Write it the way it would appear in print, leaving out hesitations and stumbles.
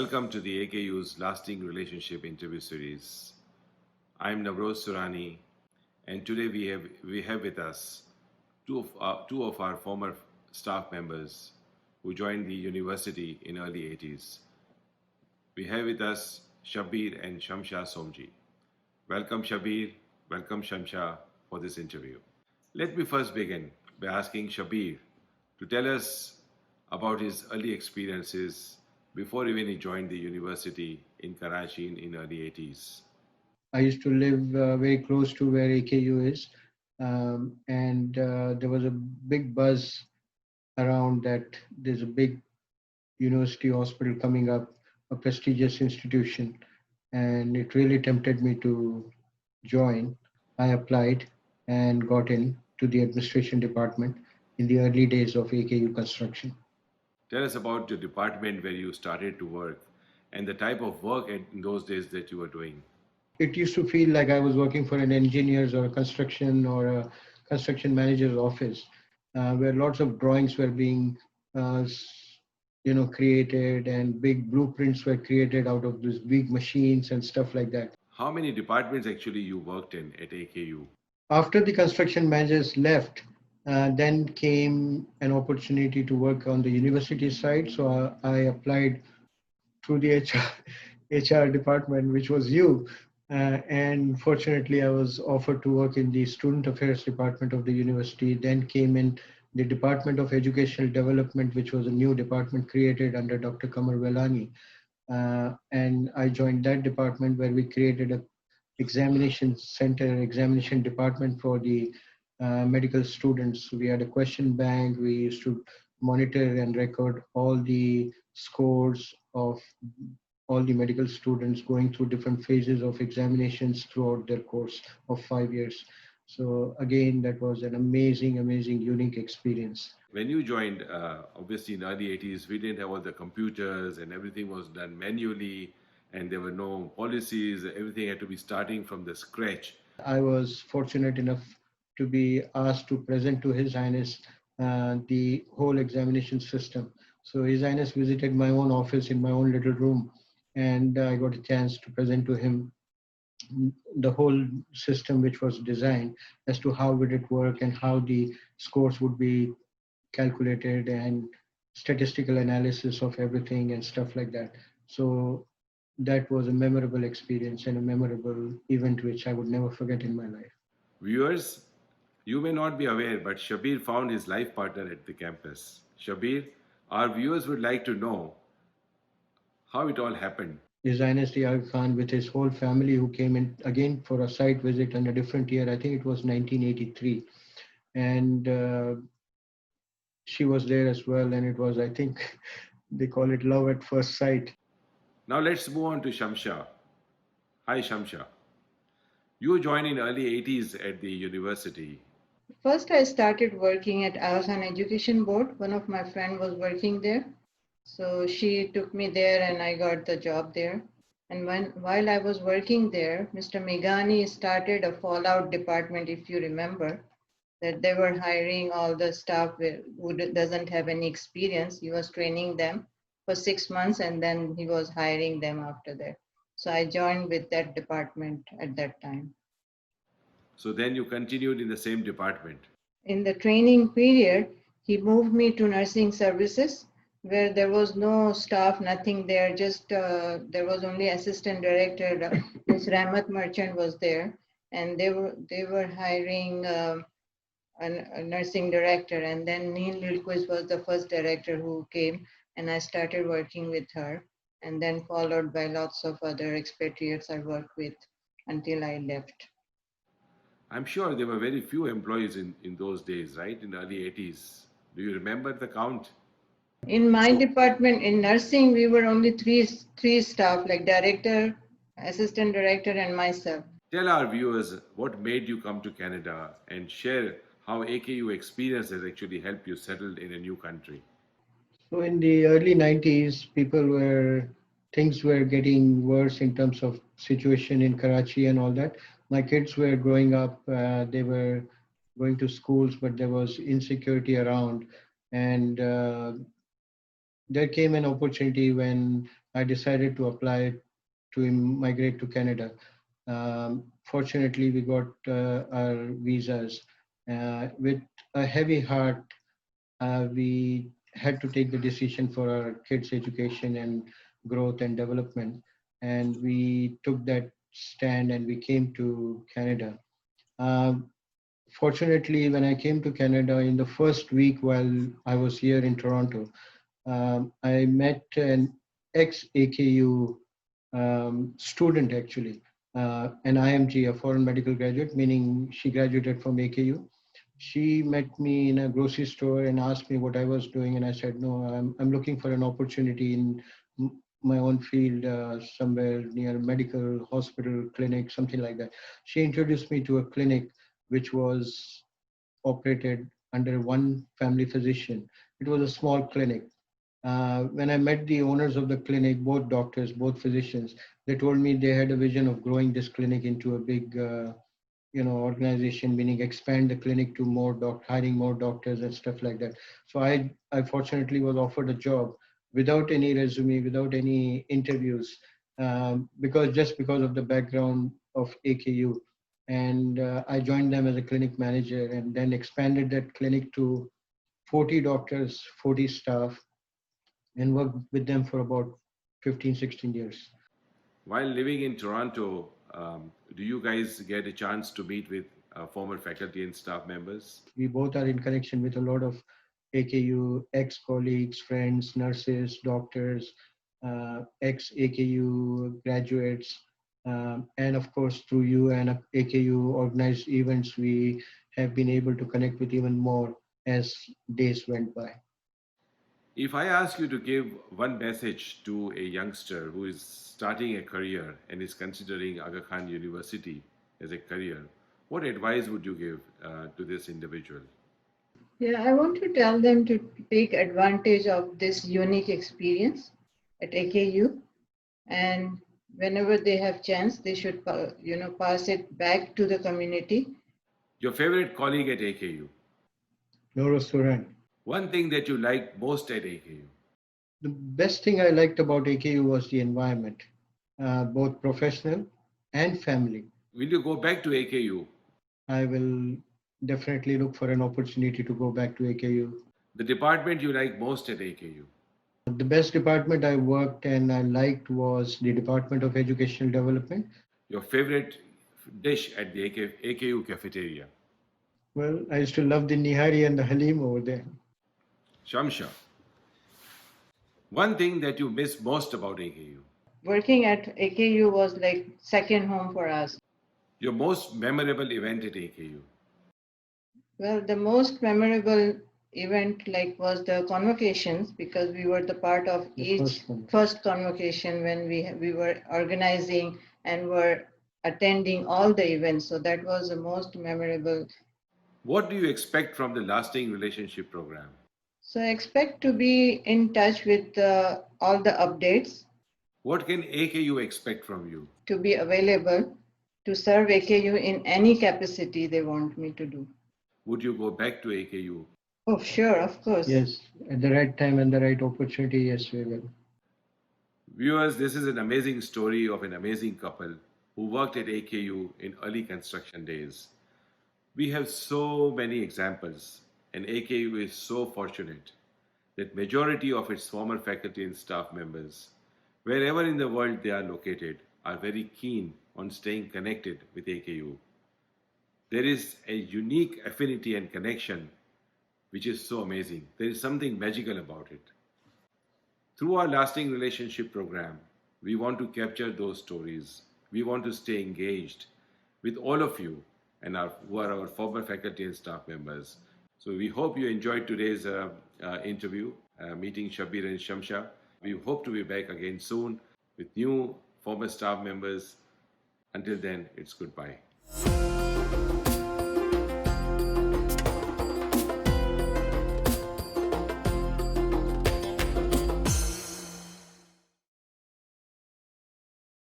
Welcome to the AKU's Lasting Relationship interview series. I'm Navroz Surani, and today we have with us two of our former staff members who joined the university in early 80s. We have with us Shabbir and Shamsah Somjee. Welcome Shabbir, welcome Shamsah for this interview. Let me first begin by asking Shabbir to tell us about his early experiences before even he joined the university in Karachi in early 80s. I used to live very close to where AKU is, and there was a big buzz around that there's a big university hospital coming up, a prestigious institution, and it really tempted me to join. I applied and got in to the administration department in the early days of AKU construction. Tell us about the department where you started to work and the type of work in those days that you were doing. It used to feel like I was working for an engineer's or a construction manager's office, where lots of drawings were being, created, and big blueprints were created out of these big machines and stuff like that. How many departments actually you worked in at AKU? After the construction managers left, then came an opportunity to work on the university side. So I applied through the HR department, which was you. And fortunately, I was offered to work in the student affairs department of the university. Then came in the Department of Educational Development, which was a new department created under Dr. Kamar Velani. And I joined that department where we created a examination center, examination department for the medical students. We had a question bank. We used to monitor and record all the scores of all the medical students going through different phases of examinations throughout their course of 5 years. So again, that was an amazing, unique experience. When you joined, obviously in early 80s, we didn't have all the computers and everything was done manually and there were no policies. Everything had to be starting from the scratch. I was fortunate enough to be asked to present to His Highness the whole examination system. So His Highness visited my own office in my own little room, and I got a chance to present to him the whole system which was designed as to how would it work and how the scores would be calculated and statistical analysis of everything and stuff like that. So that was a memorable experience and a memorable event which I would never forget in my life. Viewers, you may not be aware, but Shabbir found his life partner at the campus. Shabbir, our viewers would like to know how it all happened. His Highness the Aga Khan with his whole family, who came in again for a site visit in a different year. I think it was 1983. And she was there as well. And it was, I think, they call it love at first sight. Now let's move on to Shamsah. Hi Shamsah. You joined in early 80s at the university. First, I started working at Aga Khan Education Board. One of my friends was working there. So she took me there and I got the job there. And while I was working there, Mr. Megani started a fallout department, if you remember, that they were hiring all the staff who doesn't have any experience. He was training them for 6 months and then he was hiring them after that. So I joined with that department at that time. So then you continued in the same department. In the training period, he moved me to nursing services where there was no staff, nothing there, just there was only assistant director. Ms. Rahmat Merchant was there and they were hiring a nursing director, and then Neil Lilquist was the first director who came and I started working with her, and then followed by lots of other expatriates I worked with until I left. I'm sure there were very few employees in those days, right? In the early 80s. Do you remember the count? In my department, in nursing, we were only three staff, like director, assistant director, and myself. Tell our viewers what made you come to Canada and share how AKU experience has actually helped you settle in a new country. So in the early 90s, things were getting worse in terms of situation in Karachi and all that. My kids were growing up, they were going to schools, but there was insecurity around. And there came an opportunity when I decided to apply to migrate to Canada. Fortunately, we got our visas. With a heavy heart, we had to take the decision for our kids' education and growth and development. And we took that stand and we came to Canada. Um, Fortunately, when I came to Canada in the first week while I was here in Toronto, I met an ex-AKU student actually, an IMG, a foreign medical graduate, meaning she graduated from AKU. She met me in a grocery store and asked me what I was doing, and I said, "No, I'm looking for an opportunity in my own field, somewhere near medical hospital, clinic, something like that." She introduced me to a clinic which was operated under one family physician. It was a small clinic. When I met the owners of the clinic, both doctors, both physicians, they told me they had a vision of growing this clinic into a big, organization, meaning expand the clinic to hiring more doctors and stuff like that. So I fortunately was offered a job without any resume, without any interviews, because of the background of AKU, and I joined them as a clinic manager, and then expanded that clinic to 40 doctors, 40 staff, and worked with them for about 15, 16 years. While living in Toronto, do you guys get a chance to meet with former faculty and staff members? We both are in connection with a lot of AKU ex-colleagues, friends, nurses, doctors, ex-AKU graduates, and of course through you and AKU organized events, we have been able to connect with even more as days went by. If I ask you to give one message to a youngster who is starting a career and is considering Aga Khan University as a career, what advice would you give to this individual? Yeah, I want to tell them to take advantage of this unique experience at AKU, and whenever they have chance, they should pass it back to the community. Your favorite colleague at AKU? Navroz Surani. One thing that you liked most at AKU? The best thing I liked about AKU was the environment, both professional and family. Will you go back to AKU? I will definitely look for an opportunity to go back to AKU. The department you like most at AKU? The best department I worked and I liked was the Department of Educational Development. Your favorite dish at the AKU cafeteria? Well, I used to love the nihari and the halim over there. Shamsha, one thing that you miss most about AKU? Working at AKU was like second home for us. Your most memorable event at AKU? Well, the most memorable event was the convocations, because we were the part of each first convocation when we were organizing and were attending all the events. So that was the most memorable. What do you expect from the lasting relationship program? So I expect to be in touch with all the updates. What can AKU expect from you? To be available to serve AKU in any capacity they want me to do. Would you go back to AKU? Oh, sure, of course. Yes, at the right time and the right opportunity, yes, we will. Viewers, this is an amazing story of an amazing couple who worked at AKU in early construction days. We have so many examples, and AKU is so fortunate that majority of its former faculty and staff members, wherever in the world they are located, are very keen on staying connected with AKU. There is a unique affinity and connection which is so amazing. There is something magical about it. Through our lasting relationship program, we want to capture those stories. We want to stay engaged with all of you and who are our former faculty and staff members. So we hope you enjoyed today's interview, meeting Shabbir and Shamsah. We hope to be back again soon with new former staff members. Until then, it's goodbye.